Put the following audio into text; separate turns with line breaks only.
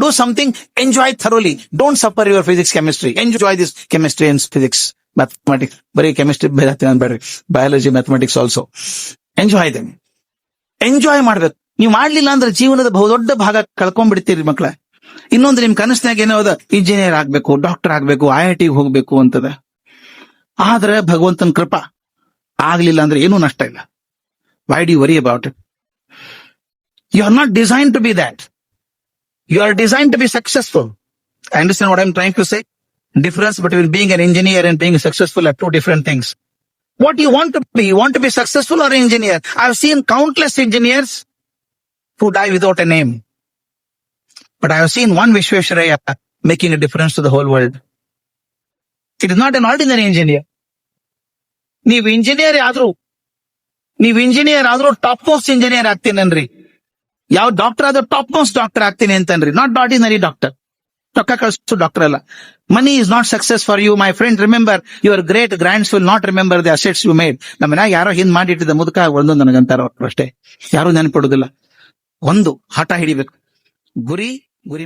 do something, enjoy thoroughly. Don't suffer your physics, chemistry. Enjoy this chemistry and physics, mathematics. Bari chemistry, biology, mathematics also. Enjoy them. Enjoy ಮಾಡ್ಬೇಕು. ನೀವು ಮಾಡ್ಲಿಲ್ಲ ಅಂದ್ರೆ ಜೀವನದ ಬಹುದೊಡ್ಡ ಭಾಗ ಕಳ್ಕೊಂಡ್ಬಿಡ್ತೀರಿ ಮಕ್ಳ. ಇನ್ನೊಂದು ನಿಮ್ ಕನಸಿನಾಗ ಏನೋದ ಇಂಜಿನಿಯರ್ ಆಗ್ಬೇಕು, ಡಾಕ್ಟರ್ ಆಗ್ಬೇಕು, IIT ಹೋಗ್ಬೇಕು ಅಂತದ. ಆದ್ರೆ ಭಗವಂತನ ಕೃಪಾ ಆಗ್ಲಿಲ್ಲ ಅಂದ್ರೆ ಏನೂ ನಷ್ಟ ಇಲ್ಲ. Why do you worry about it? You are not design to be that. You are design to be successful. I understand what I am trying to say. Difference between being an engineer and being successful are two different things. What do you want to be? You want to be successful or an engineer? I've seen countless engineers who die without a name. But I have seen one Vishwesvaraya making a difference to the whole world. It is not an ordinary engineer. ನೀವು engineer ಆದ್ರೂ top most engineer ಆಗ್ತೀನನ್ರಿ. ಯಾವ doctor ಆದ್ರೂ top most doctor ಆಗ್ತೀನಿ ಅಂತನ್ರಿ. Not ordinary doctor. ರೊಕ್ಕ ಕಳಿಸು doctor ಅಲ್ಲ. Money is not success for you my friend. Remember, your great grands will not remember the assets you made. ನಮ್ಮನ್ನ ಯಾರೋ ಹಿಂದ್ ಮಾಡಿಟ್ಟಿದ್ದ ಮುದುಕ ಒಂದು ನನಗಂತಾರ ಅಷ್ಟೇ. ಯಾರು ನೆನಪಿಡುದಿಲ್ಲ. ಒಂದು ಹಠ ಹಿಡಿಬೇಕು. ಗುರಿ